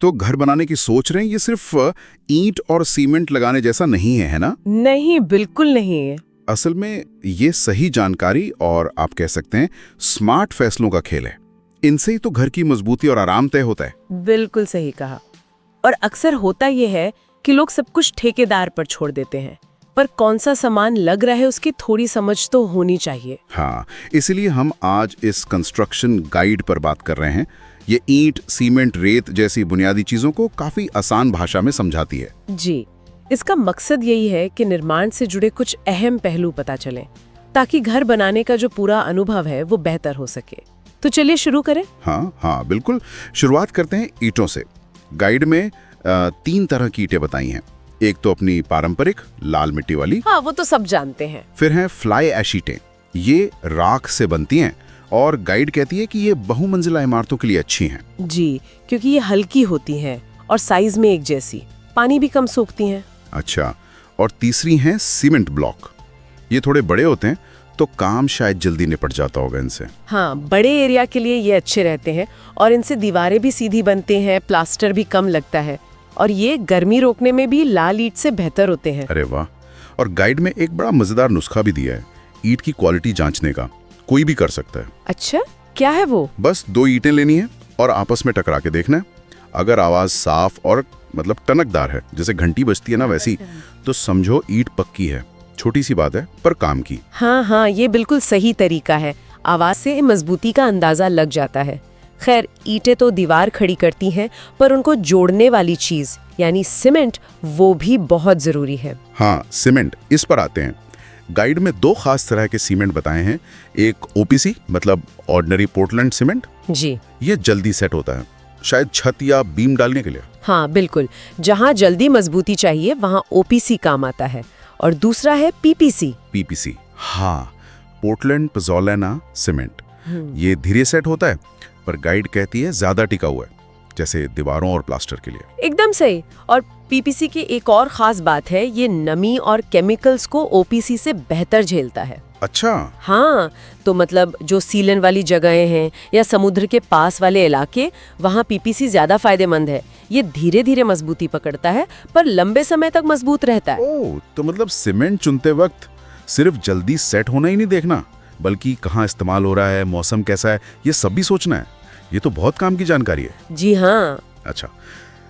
तो घर बनाने की सोच रहे हैं, ये सिर्फ ईंट और सीमेंट लगाने जैसा नहीं है ना? नहीं, बिल्कुल नहीं है। असल में ये सही जानकारी और आप कह सकते हैं स्मार्ट फैसलों का खेल है। इनसे ही तो घर की मजबूती और आराम तय होता है। बिल्कुल सही कहा। और अक्सर होता ये है कि लोग सब कुछ ठेकेदार पर छोड़ देते हैं, पर कौन सा सामान लग रहा है उसकी थोड़ी समझ तो होनी चाहिए। हाँ, इसलिए हम आज इस कंस्ट्रक्शन गाइड पर बात कर रहे हैं। ये ईंट, सीमेंट, रेत जैसी बुनियादी चीजों को काफी आसान भाषा में समझाती है। जी, इसका मकसद यही है कि निर्माण से जुड़े कुछ अहम पहलू पता चलें, ताकि घर बनाने का जो पूरा अनुभव है वो बेहतर हो सके। तो चलिए शुरू करें। हाँ, बिल्कुल। शुरुआत करते हैं ईंटों से। गाइड में 3 तरह की ईंटें बताई हैं। एक तो अपनी पारंपरिक लाल मिट्टी वाली। हाँ, वो तो सब जानते हैं। फिर हैं फ्लाई ऐश ईंटें, ये राख से बनती हैं और गाइड कहती है कि ये बहुमंजिला इमारतों के लिए अच्छी हैं। जी, क्योंकि ये हल्की होती हैं और साइज में एक जैसी, पानी भी कम सोखती हैं। अच्छा, और तीसरी हैं सीमेंट ब्लॉक। ये थोड़े बड़े होते हैं तो काम शायद जल्दी निपट जाता होगा इनसे। हाँ, बड़े एरिया के लिए ये अच्छे रहते हैं और इनसे दीवारें भी सीधी बनते हैं, प्लास्टर भी कम लगता है और ये गर्मी रोकने में भी लाल ईंट से बेहतर होते हैं। अरे वाह। और गाइड में एक बड़ा मजेदार नुस्खा भी दिया है ईंट की क्वालिटी जांचने का। कोई भी कर सकता है। अच्छा, क्या है वो? बस 2 ईंटें लेनी है और आपस में टकरा के देखना है। अगर आवाज साफ और टनकदार है, जैसे घंटी बजती है ना वैसी, तो समझो ईंट पक्की है। छोटी सी बात है पर काम की। हाँ, ये बिल्कुल सही तरीका है। आवाज से मजबूती का अंदाजा लग जाता है। खैर, ईंटें तो दीवार खड़ी करती हैं, पर उनको जोड़ने वाली चीज यानी सीमेंट, वो भी बहुत जरूरी है। हाँ, सीमेंट, इस पर आते हैं। गाइड में 2 खास तरह के सीमेंट बताए हैं। एक ओपीसी मतलब ऑर्डिनरी पोर्टलैंड सीमेंट। जी, ये जल्दी सेट होता है, शायद छत या बीम डालने के लिए। हाँ बिल्कुल, जहाँ जल्दी मजबूती चाहिए वहाँ ओपीसी काम आता है। और दूसरा है पीपीसी। पीपीसी, हाँ, पोर्टलैंड पोज़ोलाना सीमेंट। ये धीरे सेट होता है, पर गाइड कहती है ज्यादा टिका हुआ है, जैसे दीवारों और प्लास्टर के लिए। एकदम सही। और पीपीसी की एक और खास बात है, ये नमी और केमिकल्स को ओपीसी से बेहतर झेलता है। अच्छा। हाँ, तो मतलब जो सीलन वाली जगहें हैं या समुद्र के पास वाले इलाके, वहाँ पीपीसी ज्यादा फायदेमंद है। ये धीरे धीरे मजबूती पकड़ता है पर लंबे समय तक मजबूत रहता है। ओह, तो मतलब सीमेंट चुनते वक्त सिर्फ जल्दी सेट होना ही नहीं देखना, बल्कि कहाँ इस्तेमाल हो रहा है, मौसम कैसा है, ये सब भी सोचना है। ये तो बहुत काम की जानकारी है। जी हाँ। अच्छा,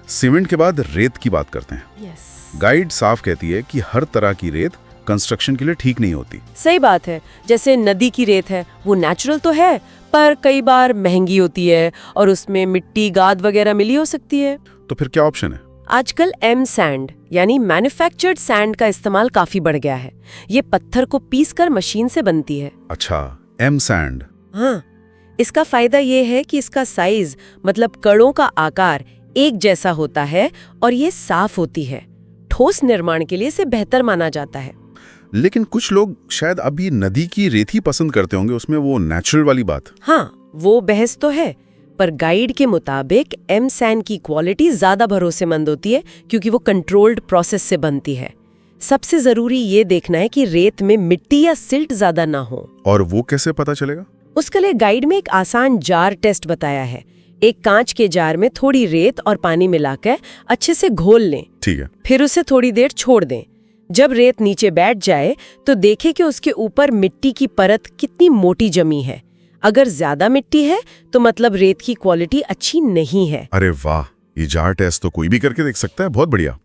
सीमेंट के बाद रेत की बात करते हैं। गाइड साफ कहती है कि हर तरह की रेत कंस्ट्रक्शन के लिए ठीक नहीं होती। सही बात है। जैसे नदी की रेत है, वो नेचुरल तो है, पर कई बार महंगी होती है और उसमें मिट्टी, गाद वगैरह मिली हो सकती है। तो फिर क्या ऑप्शन है? आजकल एम सैंड यानी मैन्युफैक्चर्ड सैंड का इस्तेमाल काफी बढ़ गया है। ये पत्थर को पीसकर मशीन से बनती है। अच्छा, एम सैंड। हाँ, इसका फायदा ये है कि इसका साइज मतलब कणों का आकार एक जैसा होता है और ये साफ होती है। ठोस निर्माण के लिए इसे बेहतर माना जाता है। लेकिन कुछ लोग शायद अभी नदी की रेत ही पसंद करते होंगे, उसमें वो नेचुरल वाली बात। हाँ, वो बहस तो है, पर गाइड के मुताबिक एम सैंड की क्वालिटी ज्यादा भरोसेमंद होती है क्योंकि वो कंट्रोल्ड प्रोसेस से बनती है। सबसे जरूरी ये देखना है कि रेत में मिट्टी या सिल्ट ज्यादा ना हो। और वो कैसे पता चलेगा? उसके लिए गाइड में एक आसान जार टेस्ट बताया है। एक कांच के जार में थोड़ी रेत और पानी मिलाकर अच्छे से घोल लें। ठीक है। फिर उसे थोड़ी देर छोड़ दें। जब रेत नीचे बैठ जाए तो देखें कि उसके ऊपर मिट्टी की परत कितनी मोटी जमी है। अगर ज्यादा मिट्टी है तो मतलब रेत की क्वालिटी अच्छी नहीं है। अरे वाह, ये जार टेस्ट तो कोई भी करके देख सकता है। बहुत बढ़िया।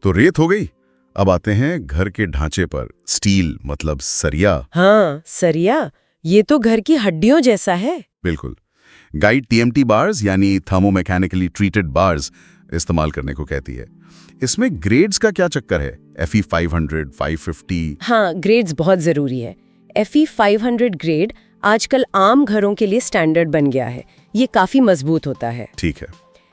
तो रेत हो गई, अब आते हैं घर के ढांचे पर। स्टील मतलब सरिया। हाँ, सरिया, ये तो घर की हड्डियों जैसा है। बिल्कुल। गाइड टीएमटी बार्स यानी थर्मोमैकेनिकली ट्रीटेड बार्स इस्तेमाल करने को कहती है। इसमें ग्रेड्स का क्या चक्कर है? FE 500, 550? हाँ, ग्रेड्स बहुत जरूरी है। FE 500 ग्रेड आजकल आम घरों के लिए स्टैंडर्ड बन गया है। ये काफी मजबूत होता है। ठीक है।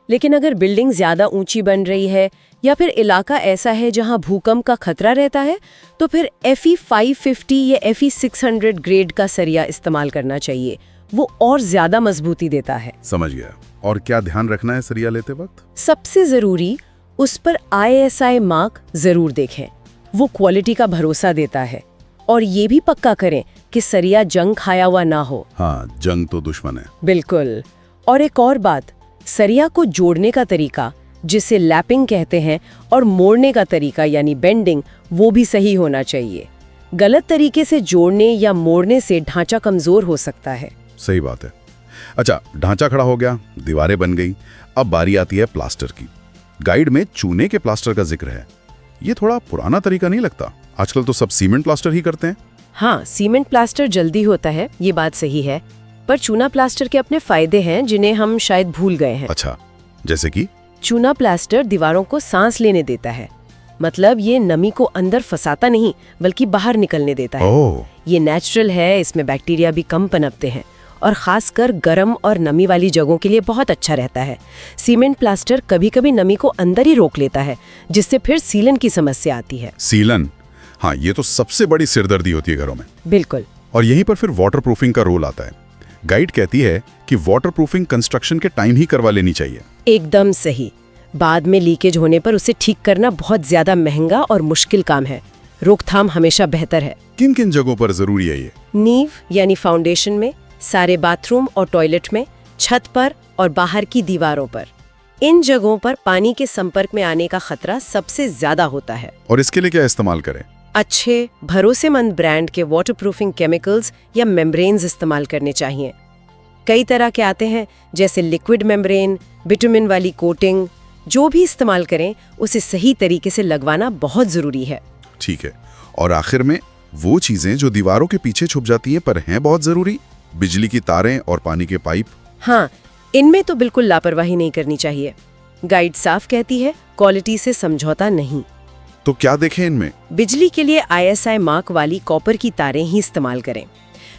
लेकिन अगर बिल्डिंग ज्यादा ऊंची बन रही है या फिर इलाका ऐसा है जहां भूकंप का खतरा रहता है, तो फिर FE 550 या FE 600 ग्रेड का सरिया इस्तेमाल करना चाहिए। वो और ज्यादा मजबूती देता है। समझ गया। और क्या ध्यान रखना है सरिया लेते वक्त? सबसे जरूरी, उस पर ISI मार्क जरूर देखें। वो क्वालिटी का भरोसा देता है। और ये भी पक्का करें कि सरिया जंग खाया हुआ ना हो। हाँ, जंग तो दुश्मन है। बिल्कुल। और एक और बात, सरिया को जोड़ने का तरीका, जिसे लैपिंग कहते हैं, और मोड़ने का तरीका यानी बेंडिंग, वो भी सही होना चाहिए। गलत तरीके से जोड़ने या मोड़ने से ढांचा कमजोर हो सकता है। सही बात है। अच्छा, ढांचा खड़ा हो गया, दीवारें बन गई, अब बारी आती है प्लास्टर की। गाइड में चूने के प्लास्टर का जिक्र है। ये थोड़ा पुराना तरीका नहीं लगता? आजकल तो सब सीमेंट प्लास्टर ही करते हैं। हाँ, सीमेंट प्लास्टर जल्दी होता है, ये बात सही है, पर चूना प्लास्टर के अपने फायदे हैं जिन्हें हम शायद भूल गए हैं। अच्छा, जैसे कि? चूना प्लास्टर दीवारों को सांस लेने देता है, मतलब ये नमी को अंदर फंसाता नहीं बल्कि बाहर निकलने देता है। ओह, ये नेचुरल है, इसमें बैक्टीरिया भी कम पनपते हैं और खासकर गर्म और नमी वाली जगहों के लिए बहुत अच्छा रहता है। सीमेंट प्लास्टर कभी-कभी नमी को अंदर ही रोक लेता है, जिससे फिर सीलन की समस्या आती है। सीलन, हाँ, ये तो सबसे बड़ी सिरदर्दी होती है घरों में। बिल्कुल। और यहीं पर फिर वाटरप्रूफिंग का रोल आता है। गाइड कहती है कि वाटरप्रूफिंग कंस्ट्रक्शन के टाइम ही करवा लेनी चाहिए। एकदम सही। बाद में लीकेज होने पर उसे ठीक करना बहुत ज्यादा महंगा और मुश्किल काम है। रोकथाम हमेशा बेहतर है। किन किन जगहों पर जरूरी है ये? नींव यानी फाउंडेशन में, सारे बाथरूम और टॉयलेट में, छत पर और बाहर की दीवारों पर। इन जगहों पर पानी के संपर्क में आने का खतरा सबसे ज्यादा होता है। और इसके लिए क्या इस्तेमाल करें? अच्छे भरोसेमंद ब्रांड के वाटरप्रूफिंग केमिकल्स या मेम्ब्रेन्स इस्तेमाल करने चाहिए। कई तरह के आते हैं, जैसे लिक्विड मेम्ब्रेन, बिटुमिन वाली कोटिंग। जो भी इस्तेमाल करें उसे सही तरीके से लगवाना बहुत जरूरी है। ठीक है। और आखिर में वो चीजें जो दीवारों के पीछे छुप जाती हैं पर हैं बहुत जरूरी, बिजली की तारें और पानी के पाइप। हाँ, इनमें तो बिल्कुल लापरवाही नहीं करनी चाहिए। गाइड साफ कहती है, क्वालिटी से समझौता नहीं। तो क्या देखें इनमें? बिजली के लिए ISI मार्क वाली कॉपर की तारें ही इस्तेमाल करें।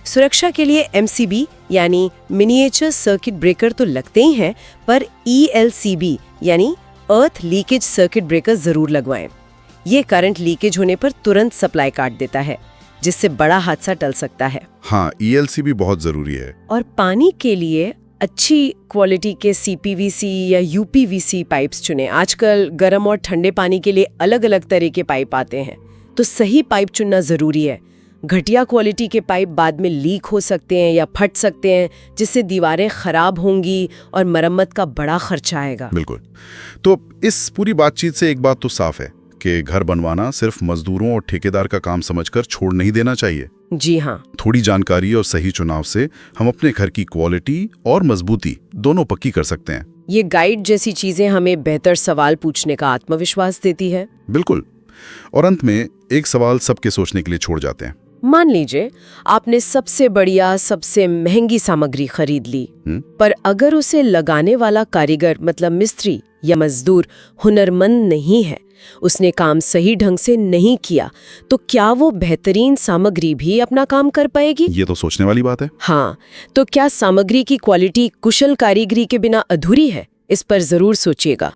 सुरक्षा के लिए MCB यानी मिनिएचर सर्किट ब्रेकर तो लगते ही हैं, पर ELCB यानी अर्थ लीकेज सर्किट ब्रेकर जरूर लगवाएं। ये करंट लीकेज होने पर तुरंत सप्लाई काट देता है, जिससे बड़ा हादसा टल सकता है। हाँ, ELC भी बहुत जरूरी है। और पानी के लिए अच्छी क्वालिटी के CPVC या UPVC पाइप्स चुनें। आजकल गर्म और ठंडे पानी के लिए अलग-अलग तरह के पाइप आते हैं, तो सही पाइप चुनना जरूरी है। घटिया क्वालिटी के पाइप बाद में लीक हो सकते हैं या फट सकते हैं, जिससे दीवारें खराब होंगी और मरम्मत का बड़ा खर्चा आएगा। बिल्कुल। तो इस पूरी बातचीत से एक बात तो साफ है कि घर बनवाना सिर्फ मजदूरों और ठेकेदार का काम समझकर छोड़ नहीं देना चाहिए। जी हाँ। थोड़ी जानकारी और सही चुनाव से हम अपने घर की क्वालिटी और मजबूती दोनों पक्की कर सकते हैं। ये गाइड जैसी चीजें हमें बेहतर सवाल पूछने का आत्मविश्वास देती है। बिल्कुल। और अंत में एक सवाल सबके सोचने के लिए छोड़ जाते हैं। मान लीजिए आपने सबसे बढ़िया, सबसे महंगी सामग्री खरीद ली, पर अगर उसे लगाने वाला कारीगर मतलब मिस्त्री या मजदूर हुनरमंद नहीं है, उसने काम सही ढंग से नहीं किया, तो क्या वो बेहतरीन सामग्री भी अपना काम कर पाएगी? ये तो सोचने वाली बात है। हाँ, तो क्या सामग्री की क्वालिटी कुशल कारीगरी के बिना अधूरी है? इस पर जरूर सोचिएगा।